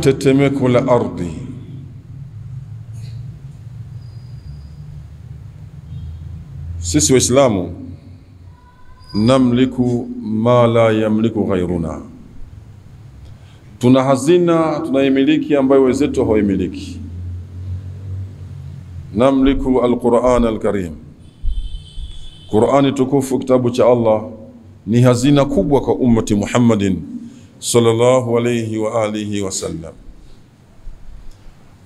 tetemeko la ardhi. Sisi Waislamu namliku ma la yamliku ghayruna. Tuna hazina tunaimiliki ambayo wenzetu hawaimiliki. Namliku al-Qur'an al-Karim. Qur'ani tukufu, kitabu cha Allah, ni hazina kubwa kwa ummati Muhammadin sallallahu alayhi wa alihi wasallam.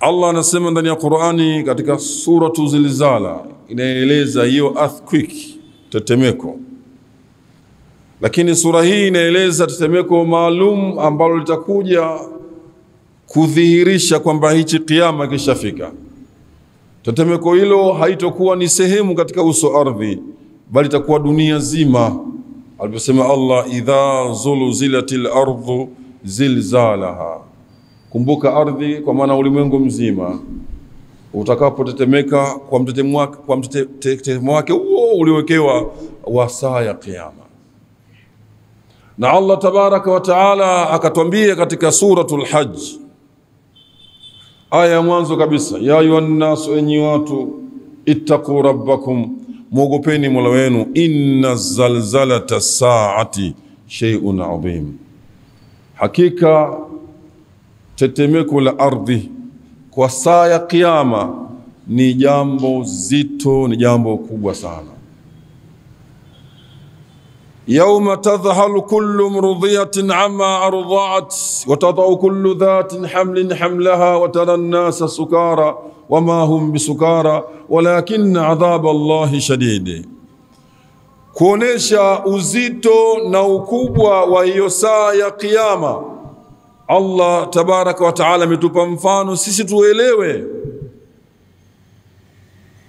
Allah anasema ndani ya Qur'ani katika suratu Zilzala, inaeleza hiyo earthquake, tetemeko. Lakini sura hii inaeleza tetemeko maalum ambalo litakuja kudhihirisha kwamba hichi kiyama kishafika. Tetemeko hilo haitokuwa ni sehemu katika uso ardhi, bali itakuwa dunia zima. Aliposema Allah, idha zulzilatil ardu zilzalaha. Kumbuka ardhi kwa maana ulimwengu mzima utakapotetemeka kwa mtetemo wake huo uliowekewa wa saa ya kiyama. Na Allah tabaraka wa taala akatwambia katika suratul Hajj, aya ya mwanzo kabisa, ya ayuhan nasu, enyi watu, ittaqu rabbakum, muogopeni Mola wenu, inna zalzalata saati shay'un adhim. Hakika tetemeko la ardhi kwa saa ya kiyama ni jambo zito, ni jambo kubwa sana. Yawma tadhhalu kullu murdiyatin amma arda'at wa tad'u kullu dhatin hamlin hamlaha wa tara an-nasa sukara wama hum bisukara walakinna adhab Allahi shadid. Kuonesha uzito na ukubwa wa hiyo saa ya kiyama, Allah tabaraka wa taala ametupa mfano sisi tuelewe.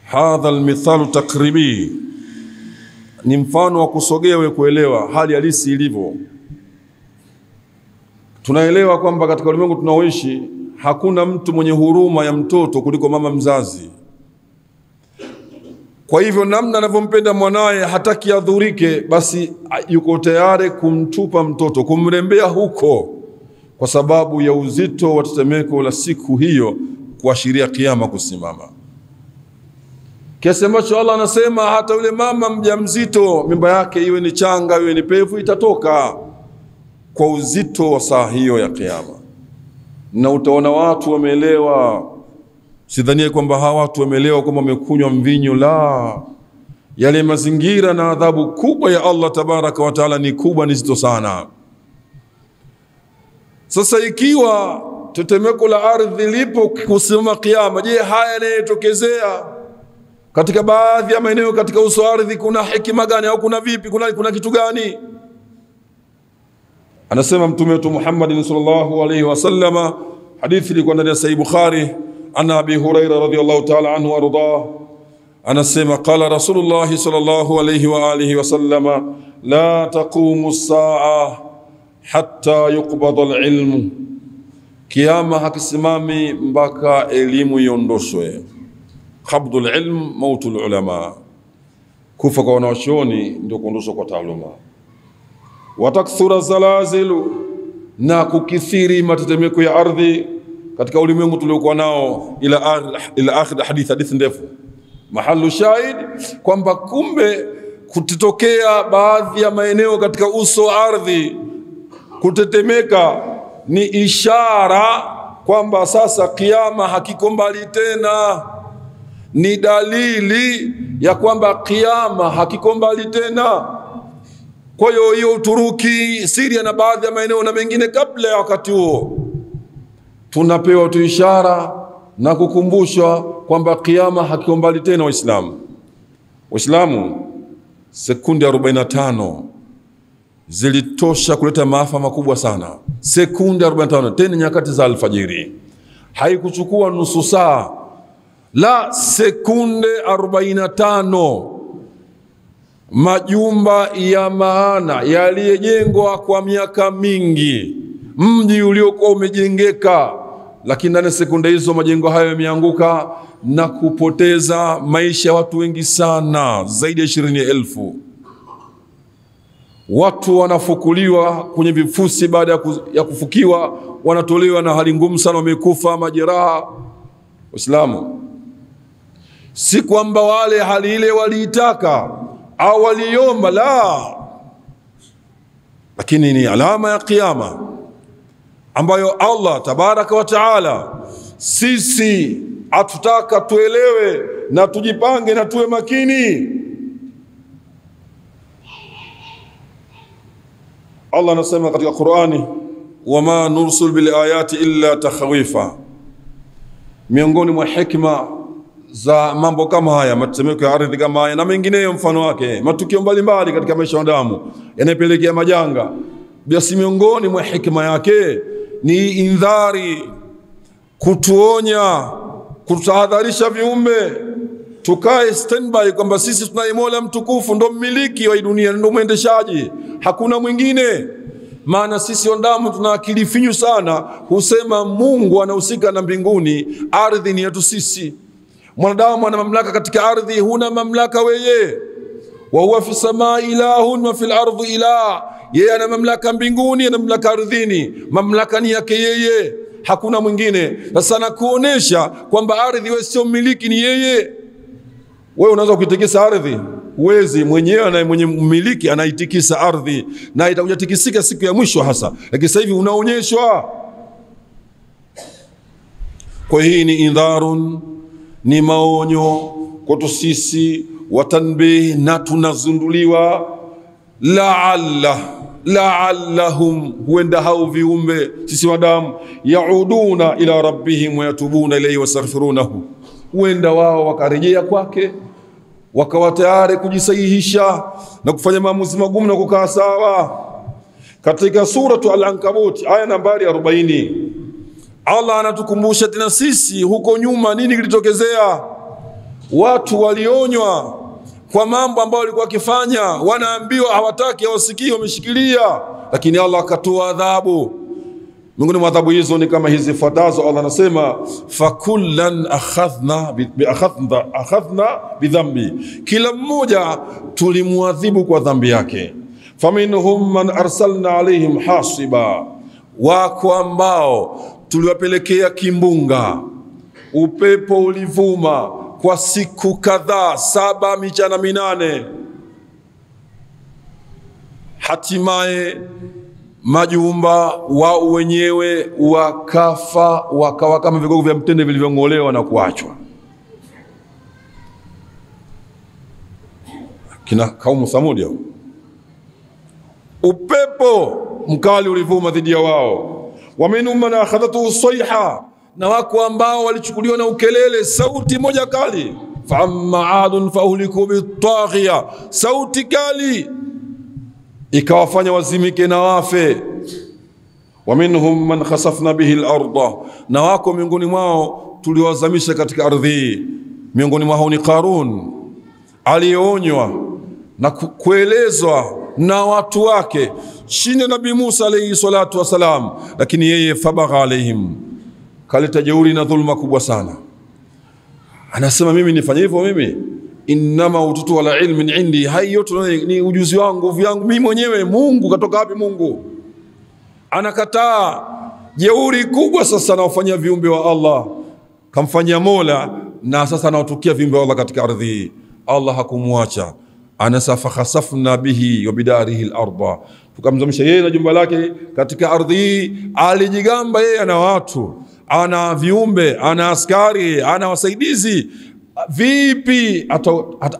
Hadha almithalu takribi, ni mfano wa kusogewe kuelewa hali halisi ilivyo. Tunaelewa kwamba katika ulimwengu tunaoishi hakuna mtu mwenye huruma ya mtoto kuliko mama mzazi. Kwa hivyo namna anavyompenda mwanae, hataki adhurike, basi yuko tayari kumtupa mtoto, kumrembea huko, kwa sababu ya uzito wa tetemeko la siku hiyo, kuashiria kiyama kusimama. Kiasi ambacho Allah anasema hata yule mama mjamzito, mimba yake iwe ni changa iwe ni pevu, itatoka kwa uzito wa saa hiyo ya kiyama. Na utaona watu wameelewa. Sidhanie kwamba hawa watu wameelewa kwamba wamekunywa mvinyo, la. Yale mazingira na adhabu kubwa ya Allah tabaraka wa taala ni kubwa, ni zito sana. Sasa ikiwa tetemeko la ardhi lipo kusimama kiyama, je, haya yanayotokezea katika baadhi ya maeneo katika uso ardhi kuna hekima gani, au kuna vipi, kuna kitu gani? Anasema Mtume wetu Muhammad sallallahu alayhi wasallam, hadithi ilikuwa ndani ya Sahih Bukhari, ana Abi Huraira radhiyallahu ta'ala anhu arda, anasema qala Rasulullah sallallahu alayhi wa alihi wasallam, la taqumu as-sa'a hatta yuqbada al-ilm, kiyama hakisimami mpaka elimu iondoshwe. Qabdul ilm mautul ulama, kufa kwa wanachuoni ndio kuondoshwa kwa taaluma. Watakthura zalazilu, na kukithiri matetemeko ya ardhi katika ulimwengu tuliokuwa nao, ila akhir hadithi ndefu. Mahalu shahid kwamba kumbe kutitokea baadhi ya maeneo katika uso ardhi kutetemeka ni ishara kwamba sasa kiyama hakiko mbali tena, ni dalili ya kwamba kiyama hakiko mbali tena. Kwa hiyo Uturuki, Syria na baadhi ya maeneo na mengine kabla ya wakati huo, tunapewa tu ishara na kukumbushwa kwamba kiyama hakiko mbali tena. Waislamu, sekunde 45 zilitosha kuleta maafa makubwa sana. Sekunde 45, tena nyakati za alfajiri. Haikuchukua nusu saa, la, sekunde 45. Majumba ya maana yaliyojengwa kwa miaka mingi, mji uliokuwa umejengeka, lakini ndani sekunde hizo majengo hayo yameanguka na kupoteza maisha ya watu wengi sana, zaidi ya 20,000. watu wanafukuliwa kwenye vifusi, baada ya kufukiwa wanatolewa na hali ngumu sana, wamekufa majeraha. Waislamu, si kwamba wale hali ile waliitaka au waliomba, la, lakini ni alama ya kiyama ambayo Allah tabaraka wa taala sisi atutaka tuelewe na tujipange na tuwe makini. Allah anasema katika Qur'ani, wama nursul bil ayati illa takhwifa. Miongoni mwa hikma za mambo kama haya, matetemeko ya ardhi kama haya na mengineyo mfano wake, matukio mbalimbali katika maisha ya wanadamu yanayopelekea majanga, basi miongoni mwa hikma yake ni indhari, kutuonya, kutahadharisha viumbe tukae standby kwamba sisi tunaye Mola mtukufu, ndo mmiliki wa dunia, ndo mwendeshaji, hakuna mwingine. Maana sisi wanadamu tuna akili finyu sana, husema Mungu anahusika na mbinguni, ardhi ni yetu sisi. Mwanadamu ana mamlaka katika ardhi, huna mamlaka wewe. Wa huwa fi samai ilahun wa fil ardi ilah, yeye ana mamlaka mbinguni, ana mamlaka ardhini, mamlaka ni yake yeye, hakuna mwingine. Sasa nakuonesha kwamba ardhi wewe sio mmiliki, ni yeye. Wewe unaweza kuitikisa ardhi? Huwezi. Mwenyewe na mwenye mmiliki anaitikisa ardhi, na itakuja tikisika siku ya mwisho hasa, lakini sasa hivi unaonyeshwa. Kwa hii ni indharun, ni maonyo kwetu sisi, watanbih, na tunazunduliwa la'allahum, huenda hao viumbe sisi wadamu, yauduna ila rabbihim wa yatubuna ilayhi wastaghfirunahu, huenda wao wakarejea kwake, wakawa tayari kujisahihisha na kufanya maamuzi magumu na kukaa sawa. Katika suratu Al-Ankabut aya nambari 40, Allah anatukumbusha tena sisi huko nyuma nini kilitokezea. Watu walionywa kwa mambo ambayo walikuwa wakifanya, wanaambiwa hawataki, hawasikii, wameshikilia, lakini Allah akatoa adhabu. Miongoni mwa adhabu hizo ni kama hizi fuatazo. Allah anasema, fakullan akhadhna bidhambi, kila mmoja tulimuadhibu kwa dhambi yake. Faminhum man arsalna alaihim hasiba, wako ambao tuliwapelekea kimbunga, upepo ulivuma kwa siku kadhaa, 7 mchana 8, hatimaye majumba wao wenyewe wakafa, wakawa kama vigogo vya mtende vilivyong'olewa na kuachwa. Kina kaumu Thamudi hao, upepo mkali ulivuma dhidi ya wao. Wa minhum man akhadhathu sayha, na wako ambao walichukuliwa na ukelele, sauti moja kali. Fa amma adun fa uhliku bitaghiya, sauti kali ikawafanya wazimike na wafe. Wa minhum man khasafna bihi al-ardha, na wako miongoni mwao tuliwazamisha katika ardhi. Miongoni mwao ni Qarun, alionywa na kuelezwa na watu wake chini ya Nabii Musa alayhi salatu wasalam, lakini yeye fabagha alaihim, kaleta jeuri na dhulma kubwa sana. Anasema mimi nifanye hivyo? Mimi innama ututu wala ilmin indi, hai yote ni ujuzi wangu, nguvu yangu mimi mwenyewe. Mungu katoka wapi? Mungu anakataa jeuri kubwa. Sasa anawafanyia viumbe wa Allah, kamfanyia Mola, na sasa anawatukia viumbe wa Allah katika ardhi. Allah hakumwacha, anasafa khasafna bihi wa bidarihi al-ardha, tukamzamisha yeye na jumba lake katika ardhi. Alijigamba yeye ana watu, ana viumbe, ana askari, ana wasaidizi. Vipi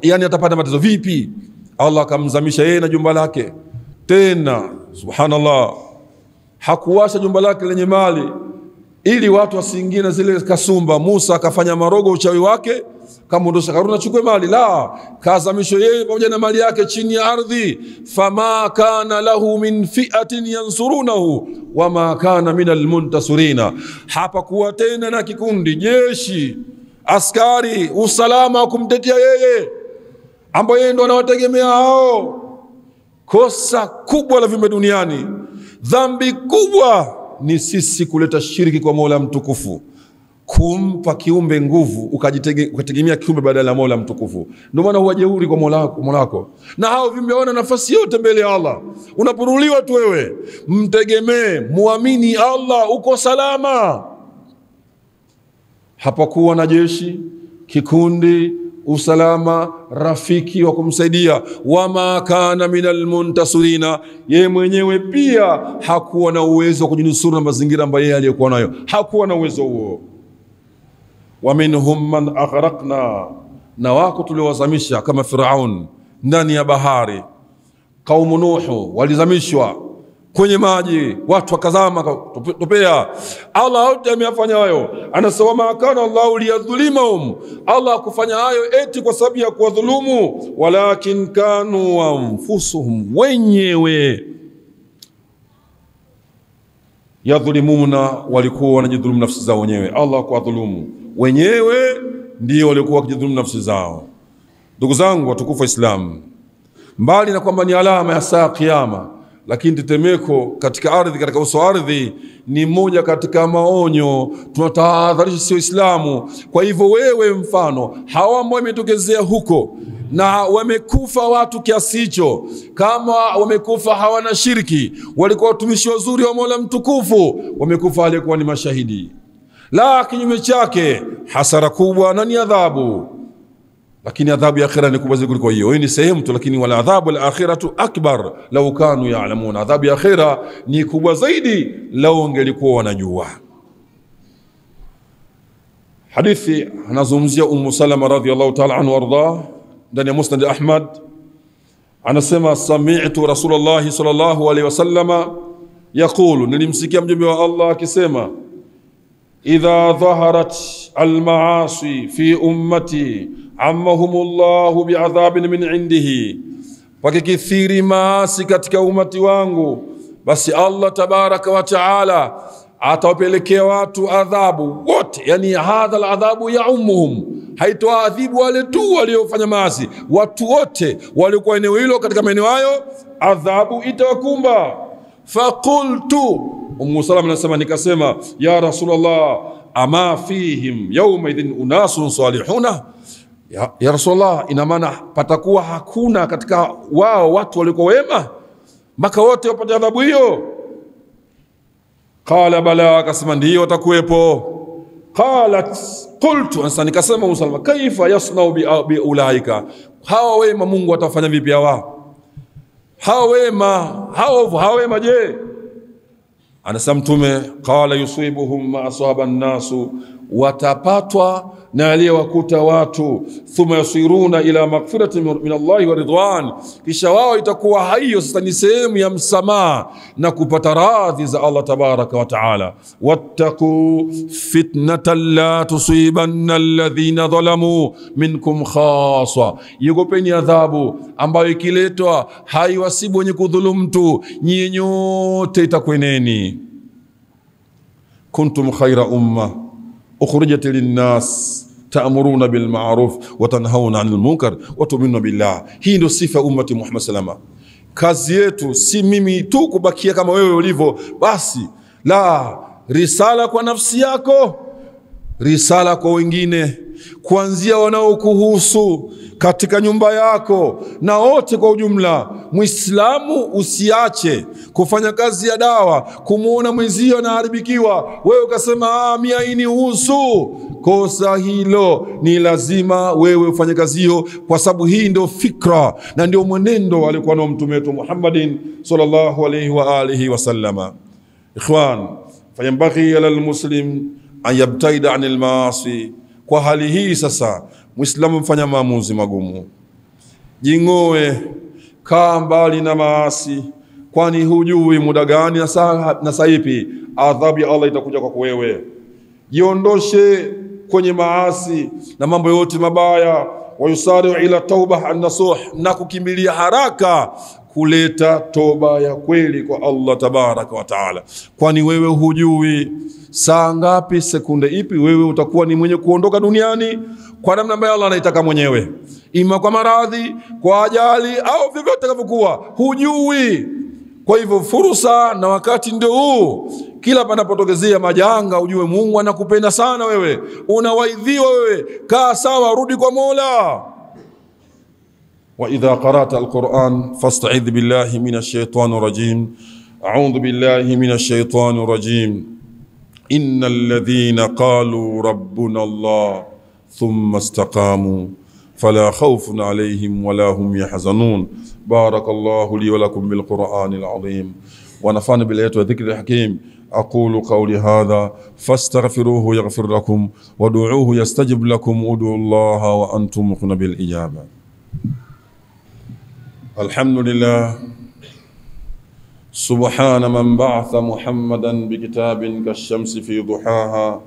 yani atapata matezo vipi? Allah akamzamisha yeye na jumba lake. Tena subhanallah, hakuwasha jumba lake lenye mali ili watu wasiingie na zile kasumba. Musa akafanya marogo uchawi wake, kama ndo Karuna chukue mali, la, kazamisho yeye pamoja na mali yake chini ya ardhi. Fama kana lahu min fi'atin yansurunahu wama kana minal muntasirina, hapakuwa tena na kikundi, jeshi, askari, usalama kumtetea yeye, ambao yeye ndo anawategemea hao. Kosa kubwa la viumbe duniani, dhambi kubwa ni sisi kuleta shiriki kwa Mola mtukufu, kumpa kiumbe nguvu ukategemea kiumbe badala ya Mola mtukufu. Ndio maana huwa jeuri kwa Mola wako. Na hao viumbe wana nafasi yote mbele ya Allah. Unapuruliwa tu wewe. Mtegemee, muamini Allah, uko salama. Hapakuwa na jeshi, kikundi, usalama, rafiki wa kumsaidia. Wama kana minal muntasirina, yeye mwenyewe pia hakuwa na uwezo wa kujinusuru na mazingira ambayo yeye aliyokuwa nayo. Hakuwa na uwezo huo. Wa minhum man aghraqna, na wako tuliowazamisha kama Firaun ndani ya bahari. Kaumu Nuhu walizamishwa kwenye maji, watu wakazama tupea. Allah yote ameyafanya hayo. Anasema ma kana Allahu liyadhlimahum, Allah kufanya hayo eti kwa sababu ya kuwadhulumu, walakin kanu anfusuhum, wenyewe yadhlimuna, walikuwa wanajidhulumu nafsi zao wenyewe. Allah kuwadhulumu wenyewe ndio walikuwa wakijidhulumu nafsi zao. Ndugu zangu watukufu wa Islam, mbali na kwamba ni alama ya saa kiyama, lakini tetemeko katika ardhi, katika uso ardhi, ni moja katika maonyo tunatahadharisha sio Islamu. Kwa hivyo wewe, mfano hawa ambao wametokezea huko na wamekufa watu kiasi hicho, kama wamekufa hawana shirki, walikuwa watumishi wazuri wa Mola mtukufu, wamekufa alikuwa ni mashahidi. La kinyume chake, hasara kubwa na ni adhabu. Lakini adhabu ya akhira ni kubwa zaidi kuliko hiyo. Hii ni sehemu tu, lakini wala adhabu al-akhiratu akbar law kanu ya'lamun. Adhabu ya akhira ni kubwa zaidi lau wangelikuwa wanajua. Hadithi anazungumzia Ummu Salama radhiyallahu ta'ala anha warda ndani ya Musnad Ahmad. Anasema sami'tu Rasulullah sallallahu alayhi wasallama yaqulu, nilimsikia mjumbe wa Allah akisema, idha dhaharat al-ma'asi fi ummati ammahumullahu bi'adhabin min indihi, pakikithiri maasi katika umati wangu, basi Allah tabaraka wa taala atawapelekea watu adhabu wote. Yani hadha al-adhabu ya'ummuhum, haitoadhibu wale tu waliofanya maasi, watu wote walikuwa eneo hilo, katika maeneo hayo adhabu itawakumba. Faqultu, Ummu Salama anasema nikasema, ya Rasulullah, ama fihim yawma idhin unasun salihuna, ya Rasulullah, ina maana patakuwa hakuna katika wao watu walikuwa wema mpaka wote wapate adhabu hiyo? Qala bala, akasema ndio watakuwepo. Qalat qultu, ansa nikasema Musalama, kaifa yasnau bi ulaika, hawa wema Mungu atafanya vipi hawa? Hawa wema je? Anasema Mtume, qala yusibuhum ma asaba an-nasu, watapatwa na aliyowakuta watu, thumma yasiruna ila maghfirati min Allahi wa ridwan, kisha wao itakuwa hayo sasa ni sehemu ya msamaha na kupata radhi za Allah tabaraka wa taala. Wattaqu fitnatan la tusibanna alladhina dhalamu minkum khassa, yogopeni adhabu ambayo ikiletwa haiwasibu wenye kudhulumu mtu, nyinyi nyote itakweneni. Kuntum khayra umma ukhrijat linnas ta'muruna bil ma'ruf wa tanhauna 'anil munkar wa tu'minuna billah. Hii ndio sifa ummati Muhammad salama. Kazi yetu si mimi tu kubakia kama wewe ulivyo basi, la, risala kwa nafsi yako, risala kwa wengine, kuanzia wanaokuhusu katika nyumba yako na wote kwa ujumla. Muislamu usiache kufanya kazi ya dawa, kumuona mwenzio anaharibikiwa, wewe ukasema mimi hainihusu. Kosa hilo, ni lazima wewe ufanye kazi hiyo, kwa sababu hii ndio fikra na ndio mwenendo alikuwa nao mtume wetu Muhammadin sallallahu alayhi wa alihi wasallama. Ikhwan, fayambaghi ala almuslim an yabtaida anil maasi. Kwa hali hii sasa Muislamu mfanya maamuzi magumu, jingoe, kaa mbali na maasi, kwani hujui muda gani na saa ipi adhabu ya Allah itakuja kwa wewe. Jiondoshe kwenye maasi na mambo yote mabaya, wayusari'u ila tauba an-nasuh, na kukimbilia haraka kuleta toba ya kweli kwa Allah tabaraka wa taala, kwani wewe hujui saa ngapi, sekunde ipi wewe utakuwa ni mwenye kuondoka duniani kwa namna ambayo Allah anaitaka mwenyewe, ima kwa maradhi, kwa ajali au vyovyote takavyokuwa, hujui. Kwa hivyo fursa na wakati ndio huu, kila panapotokezea majanga ujue Mungu anakupenda sana wewe, unawaidhiwa wewe, kaa sawa, rudi kwa Mola. Wa idha qara'ta al-Qur'an fasta'idh billahi minash shaitani rajim. A'udhu billahi minash shaitani rajim. Innal ladhina qalu rabbuna Allah thumma istaqamu fala khawfun alayhim wala hum yahzanun. Barakallahu li wa lakum bil Qur'anil azim wa nafa'ana bil ayati wa dhikril hakim. أقول قولي هذا فاستغفروه يغفر لكم ودعوه يستجب لكم ودعوا الله وأنتم موقنون بالإجابة. الحمد لله سبحان من بعث محمدا بكتاب كالشمس في ضحاها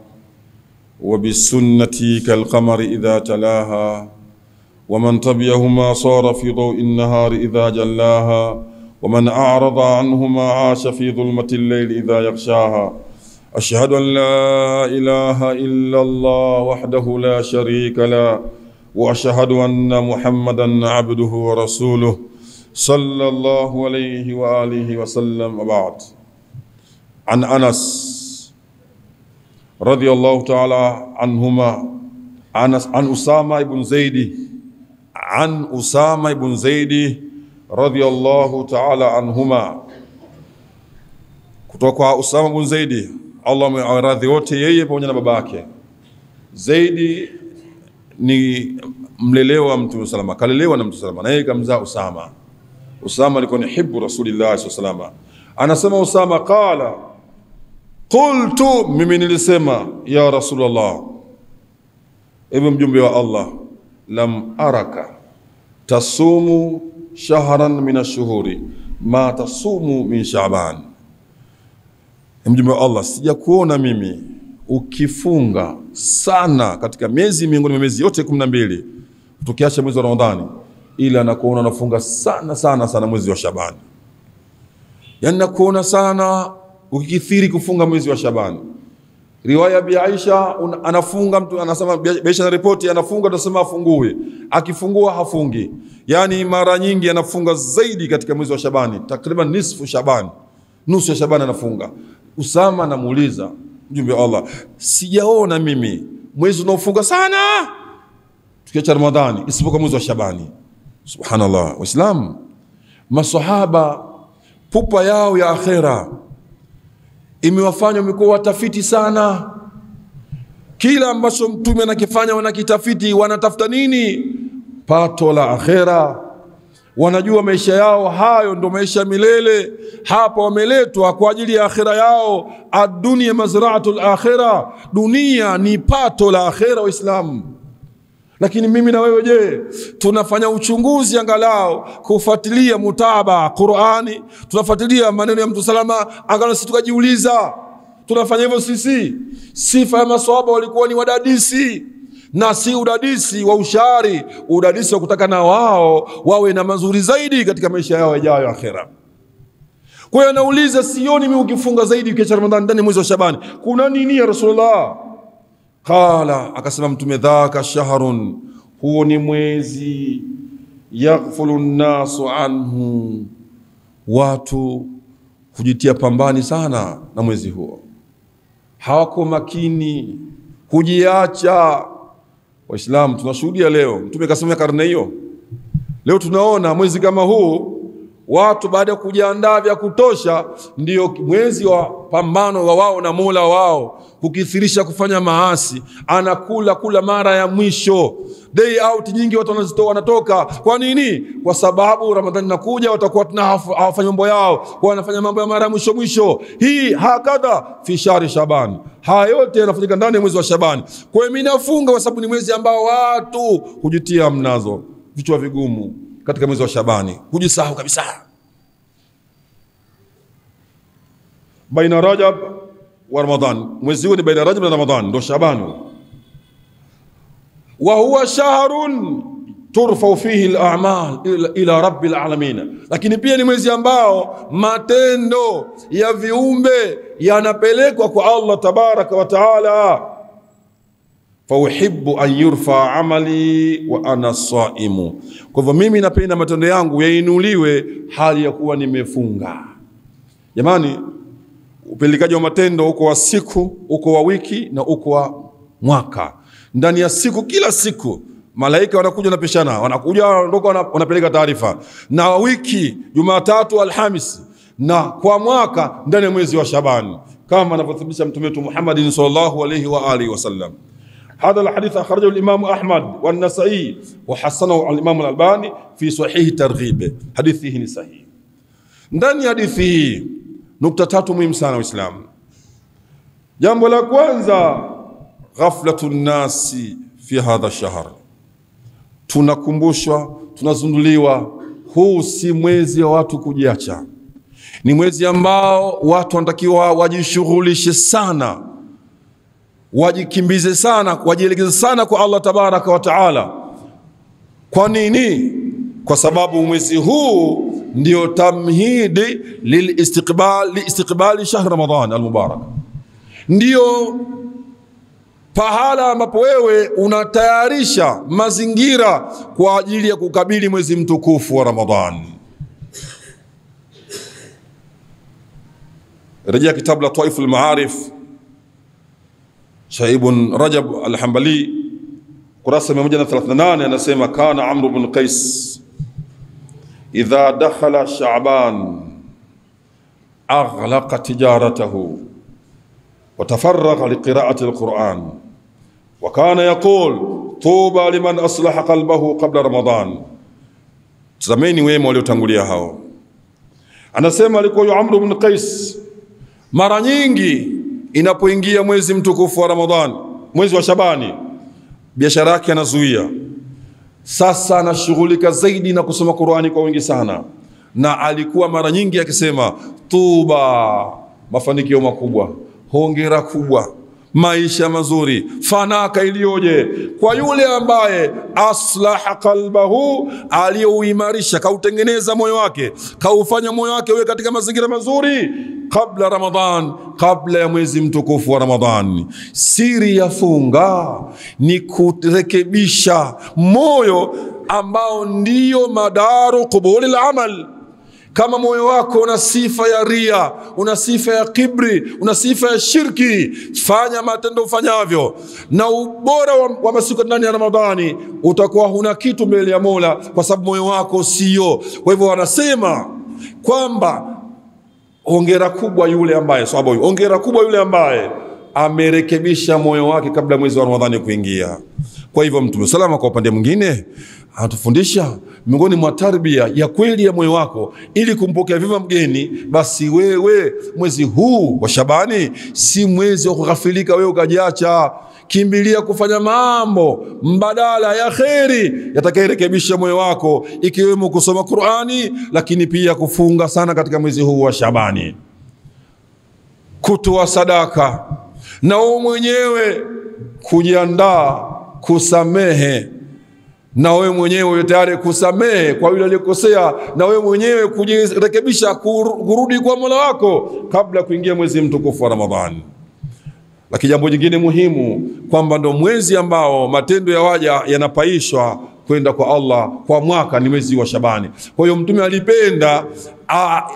وبالسنة كالقمر إذا تلاها ومن تبعهما صار في ضوء النهار إذا جلاها ومن أعرض عنهما عاش في ظلمة الليل إذا يغشاها. أشهد أن لا إله إلا الله وحده لا شريك له وأشهد أن محمدا عبده ورسوله صلى الله عليه وآله وسلم. وبعد. عن أنس رضي الله تعالى عنهما عن أسامة بن زيد radhiyallahu ta'ala anhuma, kutoka kwa Usama bin Zaidi, Allah amewaradhi wote, yeye pamoja na babake. Zaidi ni mlelewa Mtume salama, kalelewa na Mtume salama, na yeye kamzaa Usama. Usama alikuwa ni hibbu Rasulillah sallallahu. Anasema Usama, qala qultu, mimi nilisema, ya Rasulullah, ewe mjumbe wa Allah, lam araka tasumu shahran min ash-shuhuri ma tasumu min Sha'ban. Mjumbe wa Allah, sija kuona mimi ukifunga sana katika miezi miongoni mwa miezi yote 12 tukiacha mwezi wa Ramadhani, ila nakuona unafunga sana mwezi wa Sha'ban. Yani nakuona sana ukikithiri kufunga mwezi wa Sha'ban. Riwaya bi Aisha anafunga, mtu anasema Aisha na ripoti, anafunga tunasema afungue, akifungua hafungi. Yani mara nyingi anafunga zaidi katika mwezi wa Shabani, takriban nisfu Shaban, nusu ya Shaban anafunga. Usama anamuuliza mjumbe wa Allah, sijaona mimi mwezi unaofunga sana tukiacha Ramadhani isipokuwa mwezi wa Shabani. Subhanallah. Waislamu, masahaba pupa yao ya akhera imewafanya wamekuwa watafiti sana. Kila ambacho mtume anakifanya wanakitafiti, wanatafuta nini? Pato la akhera. Wanajua maisha yao hayo ndo maisha milele, hapa wameletwa kwa ajili ya akhera yao. Ad-dunya mazra'atul akhira, dunia ni pato la akhera Waislamu. Lakini mimi na wewe je, tunafanya uchunguzi angalau kufuatilia mutaba Qur'ani, tunafuatilia maneno ya Mtume salama, angalau sisi tukajiuliza, tunafanya hivyo sisi? Sifa ya maswahaba walikuwa ni wadadisi, na si udadisi wa ushari, udadisi wa kutaka na wao wawe na mazuri zaidi katika maisha yao yajayo akhera. Kwa hiyo anauliza, sioni mimi ukifunga zaidi ukiacha Ramadhani ndani mwezi wa Shabani, kuna nini ya Rasulullah? Qala, akasema Mtume, dhaka shahrun, huo ni mwezi yaghfulu nasu anhu, watu hujitia pambani sana na mwezi huo, hawako makini, hujiacha. Waislamu tunashuhudia leo, Mtume kasema karne hiyo, leo tunaona mwezi kama huu watu baada ya kujiandaa vya kutosha, ndio mwezi wa pambano wa wao na Mola wao, kukithirisha kufanya maasi, kula mara ya mwisho, day out nyingi watu wanatoka. Kwa nini? Kwa sababu Ramadhani nakuja, watakuwa hawafanya mambo yao, kwa wanafanya mambo ya mara mwisho. Hii hakadha fi shahri Shaban, haya yote yanafanyika ndani ya mwezi wa Shaban. Kwa hiyo mimi nafunga kwa sababu ni mwezi ambao watu hujitia mnazo, vichwa vigumu katika mwezi wa Shabani, kujisahau kabisa. Baina Rajab wa Ramadhan, mwezi huu ni baina Rajab na Ramadhan, ndo Shabani. Wa huwa shahrun turfau fihi al-a'mal ila rabbil alamin, lakini pia ni mwezi ambao matendo ya viumbe yanapelekwa kwa Allah tabaraka wa taala. Fa uhibbu an yurfa amali wa ana saimu, kwa hivyo mimi napenda matendo yangu yainuliwe hali ya kuwa nimefunga. Jamani, upelekaji wa matendo uko wa siku, uko wa wiki na uko wa mwaka. Ndani ya siku, kila siku malaika wanakuja na peshana, wanakuja wanapeleka taarifa. Na wiki Jumatatu, Alhamisi, na kwa mwaka ndani ya mwezi wa Shaaban, kama anavyothibitisha mtume wetu Muhammad sallallahu alayhi wa alihi wasallam. هذا الحديث أخرجه الإمام أحمد والنسائي وحسنه الإمام الألباني في صحيح ترغيب. حديثه صحيح. ndani hadithi hii nukta tatu muhimu sana Waislamu. Jambo la kwanza, ghaflatun nasi fi hadha shahr. Tunakumbushwa, tunazunduliwa, huu si mwezi wa watu kujiacha. Ni mwezi ambao watu wanatakiwa wajishughulishe sana, wajikimbize sana, wajielekeze sana kwa Allah tabaraka wa taala. Kwa nini? Kwa sababu mwezi huu ndio tamhidi liistiqbali shahr Ramadhan al-mubarak. Ndio pahala ambapo wewe unatayarisha mazingira kwa ajili ya kukabili mwezi mtukufu wa Ramadhan. Rejea kitabu la Taiful Maarif Ibn Rajab al-Hanbali kurasa 138, anasema kana Amr ibn Qais idha dakhala Sha'ban aghlaqa tijaratahu wa tafarraga liqira'ati al-Qur'an wa kana yaqul tuba liman aslaha qalbahu qabla Ramadan. Tazameni wema waliotangulia hao. Anasema alikuwa Amr ibn Qais mara nyingi inapoingia mwezi mtukufu wa Ramadhan, mwezi wa Shabani, biashara yake anazuia. Sasa anashughulika zaidi na kusoma Qur'ani kwa wingi sana, na alikuwa mara nyingi akisema tuba, mafanikio makubwa, hongera kubwa, maisha mazuri, fanaka iliyoje kwa yule ambaye aslaha qalbahu, aliyouimarisha, kautengeneza moyo wake, kaufanya moyo wake uwe katika mazingira mazuri kabla Ramadhan, kabla ya mwezi mtukufu wa Ramadhan. Siri ya funga ni kurekebisha moyo ambao ndiyo madaru qubuli al-amal. Kama moyo wako una sifa ya ria, una sifa ya kibri, una sifa ya shirki, fanya matendo ufanyavyo, na ubora wa masiku ndani ya Ramadhani utakuwa huna kitu mbele ya Mola, kwa sababu moyo wako sio. Kwa hivyo wanasema kwamba hongera kubwa yule ambaye, sababu hongera kubwa yule ambaye amerekebisha moyo wake kabla mwezi wa Ramadhani kuingia. Kwa hivyo Mtume salama kwa upande mwingine anatufundisha miongoni mwa tarbia ya kweli ya moyo wako ili kumpokea vyema mgeni, basi wewe mwezi huu wa Shabani si mwezi wa kughafilika wewe ukajiacha. Kimbilia kufanya mambo mbadala ya kheri yatakayerekebisha moyo wako, ikiwemo kusoma Qur'ani, lakini pia kufunga sana katika mwezi huu wa Shabani, kutoa sadaka, na wewe mwenyewe kujiandaa kusamehe, na wewe mwenyewe tayari kusamehe kwa yule aliyekosea, na wewe mwenyewe kujirekebisha kurudi kwa Mola wako kabla kuingia mwezi mtukufu wa Ramadhani. Lakini jambo jingine muhimu, kwamba ndo mwezi ambao matendo ya waja yanapaishwa kwenda kwa Allah kwa mwaka, ni mwezi wa Shabani. Kwa hiyo Mtume alipenda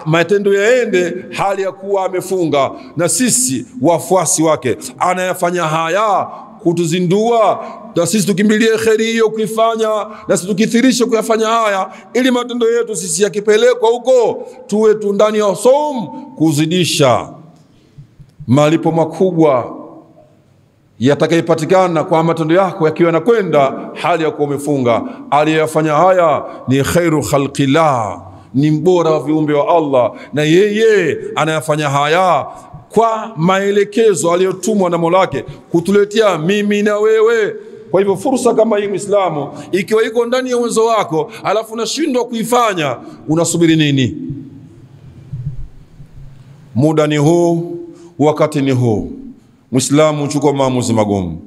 matendo yaende hali ya kuwa amefunga, na sisi wafuasi wake anayafanya haya kutuzindua, na sisi tukimbilie kheri hiyo kuifanya, na sisi tukithirisha kuyafanya haya, ili matendo yetu sisi yakipelekwa huko tuwe tu ndani ya saum kuzidisha malipo makubwa yatakayopatikana kwa matendo yako yakiwa yanakwenda hali ya kuwa umefunga. Aliyefanya haya ni khairu khalqillah, ni mbora wa viumbe wa Allah, na yeye anayafanya haya kwa maelekezo aliyotumwa na Mola wake kutuletea mimi na wewe. Kwa hivyo fursa kama hii Muislamu, ikiwa iko ndani ya uwezo wako alafu unashindwa kuifanya, unasubiri nini? Muda ni huu, wakati ni huu. Muislamu chukua maamuzi magumu.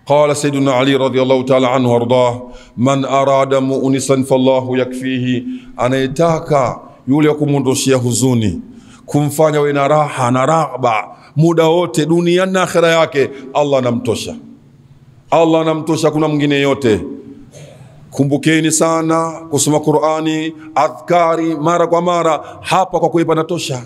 Qala Sayyiduna Ali radhiyallahu ta'ala anhu wardah, man arada mu'nisan fallahu yakfihi, anayetaka yule wa kumondoshia huzuni, kumfanya we na raha na raghba muda wote dunia na akhira yake, Allah anamtosha. Allah anamtosha, kuna mwingine yote. Kumbukeni sana kusoma Qur'ani, adhkari mara kwa mara, hapa kwa kuipa natosha.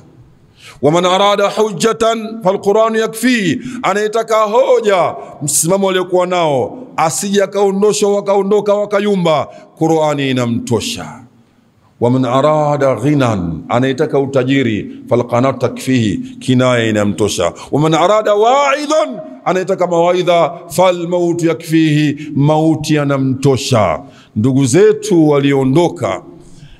Waman arada hujjatan falquran yakfi, anayetaka hoja msimamo waliokuwa nao asije akaondosha wakaondoka wakayumba, Qur'ani inamtosha. Waman arada ghinan, anayetaka utajiri falqanat takfihi, kinaya inamtosha. Waman arada wa'idhan, anayetaka mawaidha falmaut yakfihi, mauti yanamtosha. Ndugu zetu waliondoka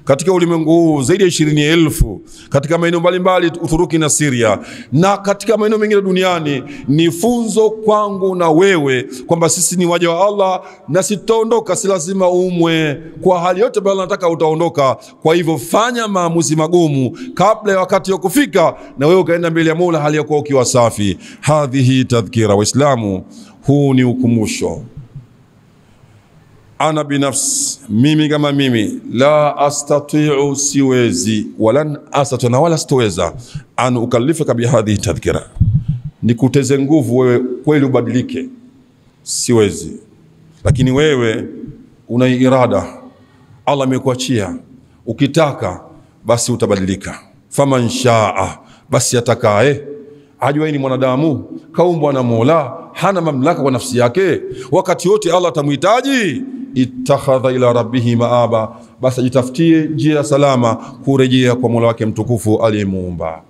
katika ulimwengu huu zaidi ya 20,000 katika maeneo mbalimbali Uturuki na Syria na katika maeneo mengine duniani, ni funzo kwangu na wewe kwamba sisi ni waja wa Allah na sitaondoka. Si lazima umwe kwa hali yote bali nataka utaondoka. Kwa hivyo fanya maamuzi magumu kabla ya wakati wa kufika, na wewe ukaenda mbele ya Mola hali yako ukiwa safi. Hadhihi tadhkira. Waislamu, huu ni ukumbusho. Ana binafsi, mimi kama mimi, la astati'u, siwezi, walan astati'u, na wala sitoweza, an ukallifaka bihadhihi tadhkira, nikuteze nguvu wewe kweli ubadilike, siwezi. Lakini wewe una irada, Allah amekuachia, ukitaka basi utabadilika. Faman shaa, basi atakaye. Ajua ni mwanadamu kaumbwa na Mola, hana mamlaka kwa nafsi yake, wakati wote Allah atamhitaji. Ittakhadha ila rabbihi maaba, basi jitafutie njia salama kurejea kwa Mola wake mtukufu aliyemuumba.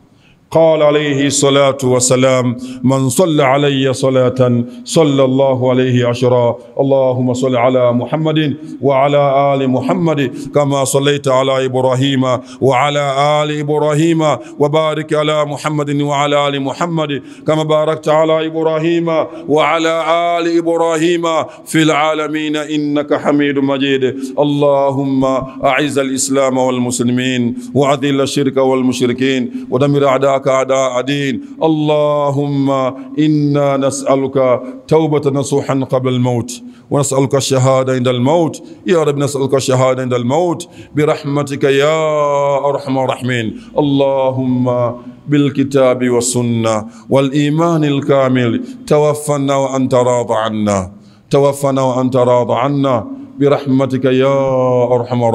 قال عليه الصلاة والسلام: من صلى علي صلاة صلى الله عليه 10. اللهم صل على محمد وعلى آل محمد كما صليت على إبراهيم وعلى آل إبراهيم، وبارك على محمد وعلى آل محمد كما باركت على إبراهيم وعلى آل إبراهيم في العالمين إنك حميد مجيد. اللهم أعز الإسلام والمسلمين وأذل الشرك والمشركين ودمر أعداء أعداء دين. اللهم إنا نسألك توبة نصوحا قبل الموت، ونسألك الشهادة عند الموت. يا رب نسألك الشهادة عند الموت برحمتك يا أرحم الراحمين. اللهم بالكتاب والسنة والإيمان الكامل توفنا وأنت راض عنا، توفنا وأنت راض عنا برحمتك يا أرحم الراحمين.